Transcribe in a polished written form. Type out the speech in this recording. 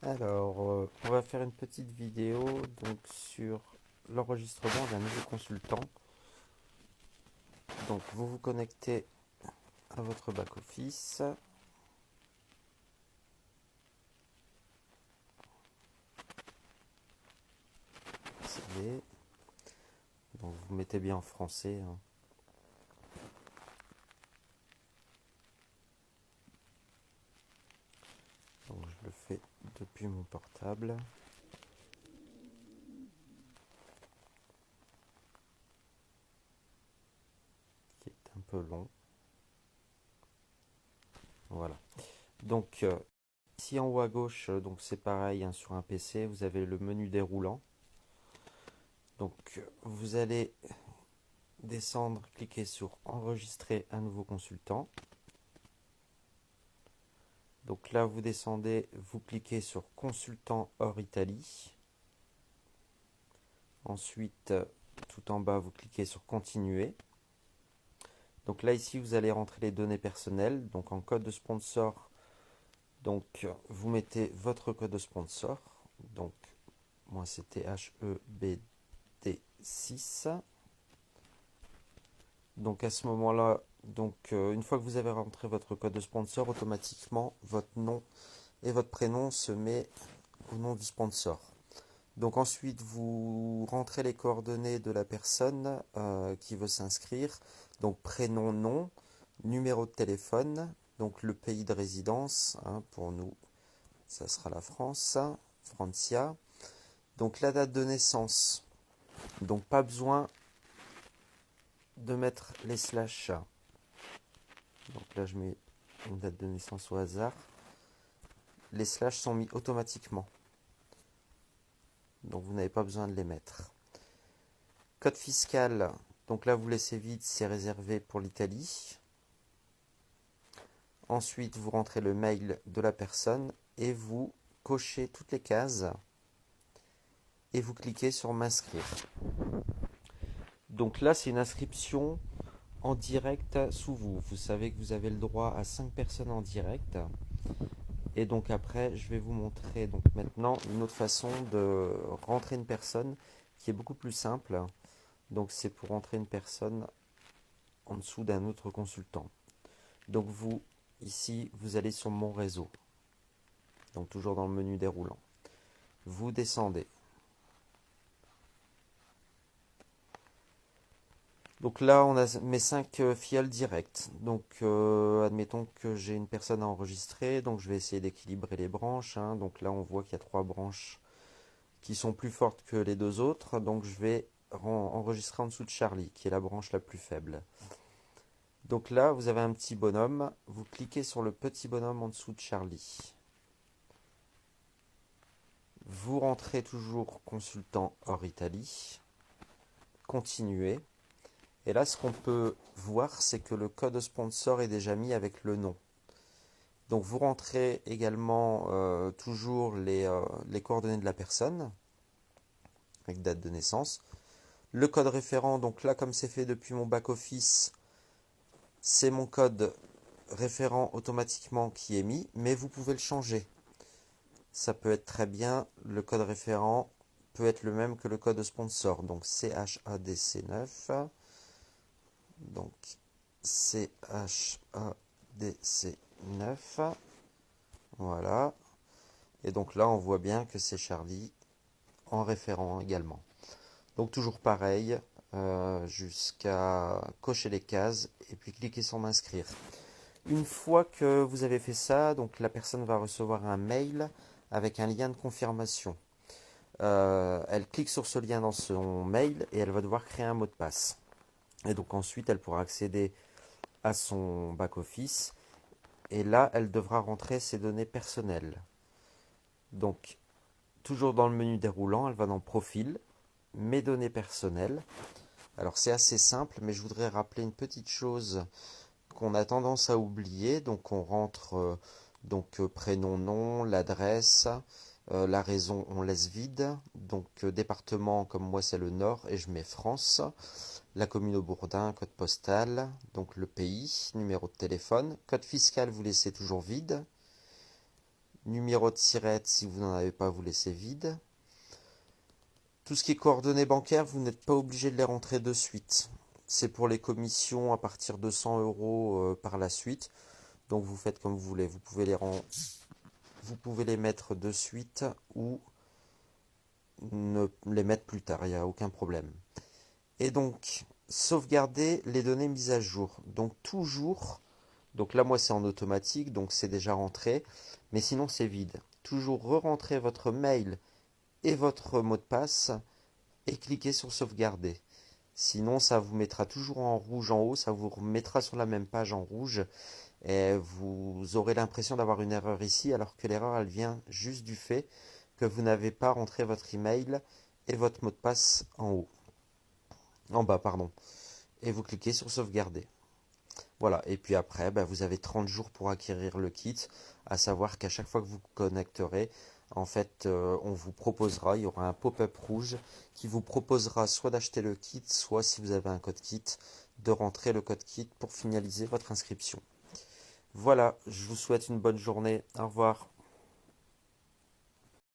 Alors, on va faire une petite vidéo donc sur l'enregistrement d'un nouveau consultant. Donc, vous vous connectez à votre back-office. CV. Donc, vous mettez bien en français, hein. Donc, je le fais depuis mon portable, qui est un peu long. Voilà. Donc, ici en haut à gauche, donc c'est pareil, hein, sur un PC, vous avez le menu déroulant. Donc, vous allez descendre, cliquer sur enregistrer un nouveau consultant. Donc là, vous descendez, vous cliquez sur consultant hors Italie. Ensuite, tout en bas, vous cliquez sur continuer. Donc là, ici, vous allez rentrer les données personnelles. Donc en code de sponsor, donc vous mettez votre code de sponsor. Donc moi, c'était HEBD6. Donc à ce moment-là, donc une fois que vous avez rentré votre code de sponsor, automatiquement, votre nom et votre prénom se met au nom du sponsor. Donc ensuite, vous rentrez les coordonnées de la personne qui veut s'inscrire. Donc prénom, nom, numéro de téléphone, donc le pays de résidence, hein, pour nous, ça sera la France, Francia. Donc la date de naissance. Donc pas besoin de mettre les slash. Donc là, je mets une date de naissance au hasard. Les slash sont mis automatiquement. Donc vous n'avez pas besoin de les mettre. Code fiscal, donc là vous laissez vide, c'est réservé pour l'Italie. Ensuite, vous rentrez le mail de la personne et vous cochez toutes les cases et vous cliquez sur m'inscrire. Donc là, c'est une inscription en direct sous vous. Vous savez que vous avez le droit à 5 personnes en direct. Et donc après, je vais vous montrer donc maintenant une autre façon de rentrer une personne qui est beaucoup plus simple. Donc c'est pour rentrer une personne en dessous d'un autre consultant. Donc vous, ici, vous allez sur mon réseau. Donc toujours dans le menu déroulant. Vous descendez. Donc là, on a mes 5 filleuls directs. Donc admettons que j'ai une personne à enregistrer. Donc je vais essayer d'équilibrer les branches, hein. Donc là, on voit qu'il y a 3 branches qui sont plus fortes que les 2 autres. Donc je vais enregistrer en dessous de Charlie, qui est la branche la plus faible. Donc là, vous avez un petit bonhomme. Vous cliquez sur le petit bonhomme en dessous de Charlie. Vous rentrez toujours consultant hors Italie. Continuez. Et là, ce qu'on peut voir, c'est que le code sponsor est déjà mis avec le nom. Donc vous rentrez également toujours les coordonnées de la personne, avec date de naissance. Le code référent, donc là, comme c'est fait depuis mon back-office, c'est mon code référent automatiquement qui est mis, mais vous pouvez le changer. Ça peut être très bien, le code référent peut être le même que le code sponsor, donc CHADC9. Donc CHADC9. Voilà. Et donc là, on voit bien que c'est Charlie en référent également. Donc toujours pareil, jusqu'à cocher les cases et puis cliquer sur m'inscrire. Une fois que vous avez fait ça, donc la personne va recevoir un mail avec un lien de confirmation. Elle clique sur ce lien dans son mail et elle va devoir créer un mot de passe. Et donc ensuite, elle pourra accéder à son back-office. Et là, elle devra rentrer ses données personnelles. Donc, toujours dans le menu déroulant, elle va dans Profil, Mes données personnelles. Alors, c'est assez simple, mais je voudrais rappeler une petite chose qu'on a tendance à oublier. Donc, on rentre prénom, nom, l'adresse, la raison, on laisse vide. Donc, département, comme moi, c'est le Nord, et je mets France. La commune au Bourdin, code postal, donc le pays, numéro de téléphone. Code fiscal, vous laissez toujours vide. numéro de SIRET, si vous n'en avez pas, vous laissez vide. Tout ce qui est coordonnées bancaires, vous n'êtes pas obligé de les rentrer de suite. C'est pour les commissions à partir de 100 € par la suite. Donc vous faites comme vous voulez. Vous pouvez les mettre de suite ou ne les mettre plus tard. Il n'y a aucun problème. Et donc, sauvegarder les données mises à jour. Donc toujours, donc là moi c'est en automatique, donc c'est déjà rentré. Mais sinon c'est vide. Toujours re-rentrer votre mail et votre mot de passe et cliquez sur sauvegarder. Sinon, ça vous mettra toujours en rouge en haut, ça vous remettra sur la même page en rouge et vous aurez l'impression d'avoir une erreur ici alors que l'erreur elle vient juste du fait que vous n'avez pas rentré votre email et votre mot de passe en haut. En bas, pardon. Et vous cliquez sur sauvegarder. Voilà, et puis après, vous avez 30 jours pour acquérir le kit, à savoir qu'à chaque fois que vous vous connecterez, en fait, on vous proposera, il y aura un pop-up rouge qui vous proposera soit d'acheter le kit, soit si vous avez un code kit, de rentrer le code kit pour finaliser votre inscription. Voilà, je vous souhaite une bonne journée, au revoir.